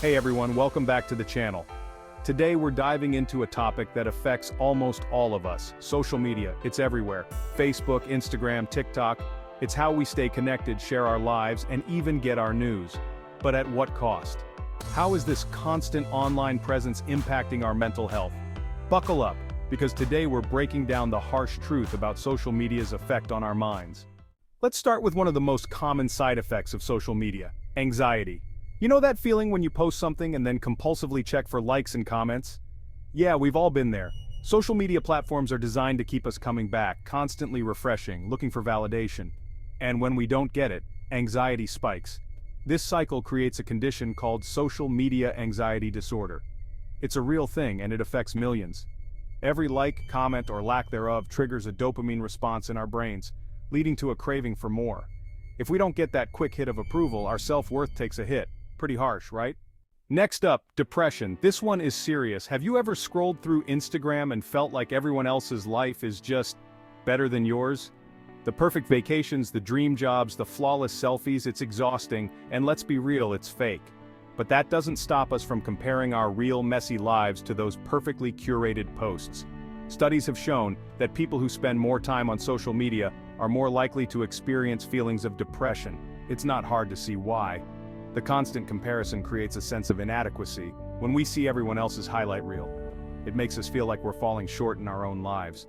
Hey everyone, welcome back to the channel. Today we're diving into a topic that affects almost all of us. Social media, it's everywhere. Facebook, Instagram, TikTok. It's how we stay connected, share our lives, and even get our news. But at what cost? How is this constant online presence impacting our mental health? Buckle up, because today we're breaking down the harsh truth about social media's effect on our minds. Let's start with one of the most common side effects of social media: anxiety. You know that feeling when you post something and then compulsively check for likes and comments? Yeah, we've all been there. Social media platforms are designed to keep us coming back, constantly refreshing, looking for validation. And when we don't get it, anxiety spikes. This cycle creates a condition called social media anxiety disorder. It's a real thing and it affects millions. Every like, comment, or lack thereof triggers a dopamine response in our brains, leading to a craving for more. If we don't get that quick hit of approval, our self-worth takes a hit. Pretty harsh, right? Next up, depression. This one is serious. Have you ever scrolled through Instagram and felt like everyone else's life is just better than yours? The perfect vacations, the dream jobs, the flawless selfies, it's exhausting, and let's be real, it's fake. But that doesn't stop us from comparing our real messy lives to those perfectly curated posts. Studies have shown that people who spend more time on social media are more likely to experience feelings of depression. It's not hard to see why. The constant comparison creates a sense of inadequacy. When we see everyone else's highlight reel, it makes us feel like we're falling short in our own lives.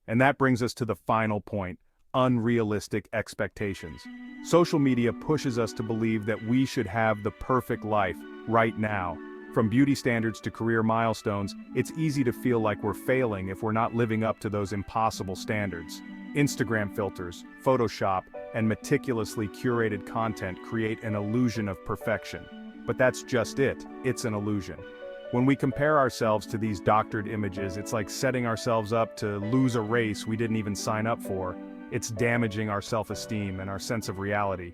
And that brings us to the final point: unrealistic expectations. Social media pushes us to believe that we should have the perfect life right now. From beauty standards to career milestones, it's easy to feel like we're failing if we're not living up to those impossible standards. Instagram filters, Photoshop, and meticulously curated content create an illusion of perfection. But that's just it, it's an illusion. When we compare ourselves to these doctored images, it's like setting ourselves up to lose a race we didn't even sign up for. It's damaging our self-esteem and our sense of reality.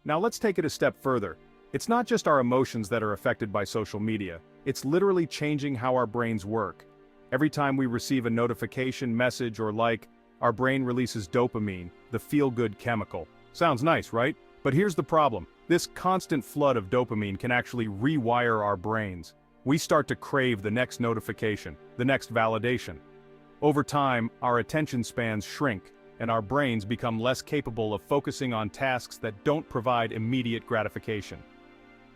Now let's take it a step further. It's not just our emotions that are affected by social media, it's literally changing how our brains work. Every time we receive a notification, message, or like, our brain releases dopamine, the feel-good chemical. Sounds nice, right? But here's the problem. This constant flood of dopamine can actually rewire our brains. We start to crave the next notification, the next validation. Over time, our attention spans shrink, and our brains become less capable of focusing on tasks that don't provide immediate gratification.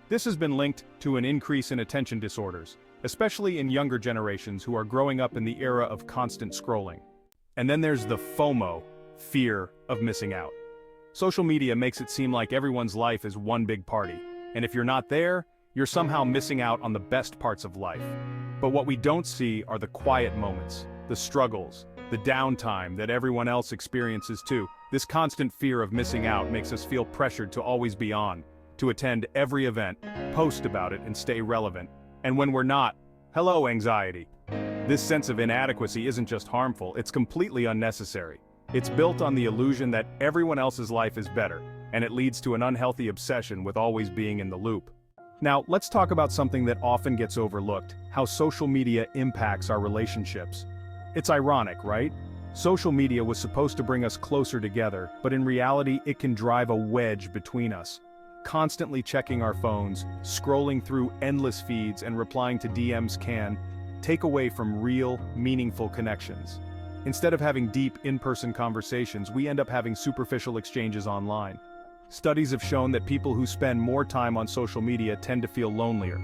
This has been linked to an increase in attention disorders, especially in younger generations who are growing up in the era of constant scrolling. And then there's the FOMO, fear of missing out. Social media makes it seem like everyone's life is one big party, and if you're not there, you're somehow missing out on the best parts of life. But what we don't see are the quiet moments, the struggles, the downtime that everyone else experiences too. This constant fear of missing out makes us feel pressured to always be on, to attend every event, post about it, and stay relevant. And when we're not, hello anxiety. This sense of inadequacy isn't just harmful, it's completely unnecessary. It's built on the illusion that everyone else's life is better, and it leads to an unhealthy obsession with always being in the loop. Now, let's talk about something that often gets overlooked: how social media impacts our relationships. It's ironic, right? Social media was supposed to bring us closer together, but in reality, it can drive a wedge between us. Constantly checking our phones, scrolling through endless feeds, and replying to DMs can take away from real, meaningful connections. Instead of having deep, in-person conversations, we end up having superficial exchanges online. Studies have shown that people who spend more time on social media tend to feel lonelier.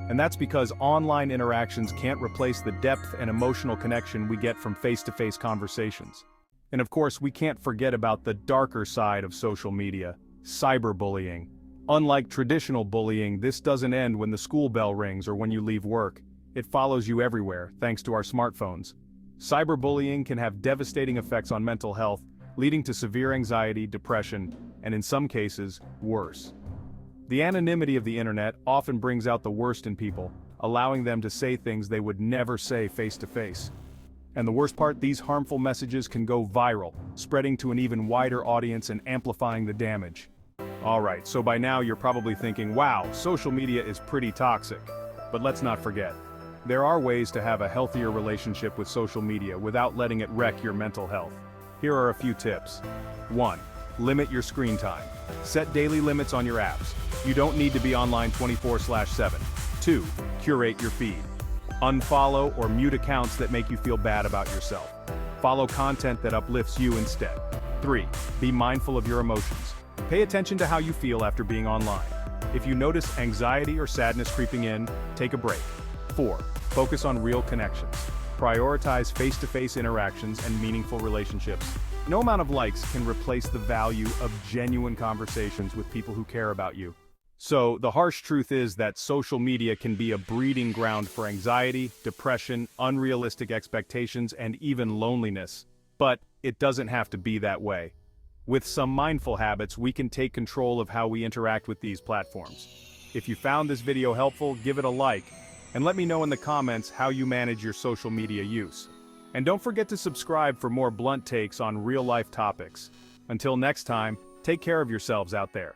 And that's because online interactions can't replace the depth and emotional connection we get from face-to-face conversations. And of course, we can't forget about the darker side of social media: cyberbullying. Unlike traditional bullying, this doesn't end when the school bell rings or when you leave work. It follows you everywhere, thanks to our smartphones. Cyberbullying can have devastating effects on mental health, leading to severe anxiety, depression, and in some cases, worse. The anonymity of the internet often brings out the worst in people, allowing them to say things they would never say face-to-face. And the worst part, these harmful messages can go viral, spreading to an even wider audience and amplifying the damage. Alright, so by now you're probably thinking, wow, social media is pretty toxic. But let's not forget, there are ways to have a healthier relationship with social media without letting it wreck your mental health. Here are a few tips. 1. Limit your screen time. Set daily limits on your apps. You don't need to be online 24/7. 2. Curate your feed. Unfollow or mute accounts that make you feel bad about yourself. Follow content that uplifts you instead. 3. Be mindful of your emotions. Pay attention to how you feel after being online. If you notice anxiety or sadness creeping in, take a break. 4. Focus on real connections. Prioritize face-to-face interactions and meaningful relationships. No amount of likes can replace the value of genuine conversations with people who care about you. So, the harsh truth is that social media can be a breeding ground for anxiety, depression, unrealistic expectations, and even loneliness. But it doesn't have to be that way. With some mindful habits, we can take control of how we interact with these platforms. If you found this video helpful, give it a like, and let me know in the comments how you manage your social media use. And don't forget to subscribe for more blunt takes on real-life topics. Until next time, take care of yourselves out there.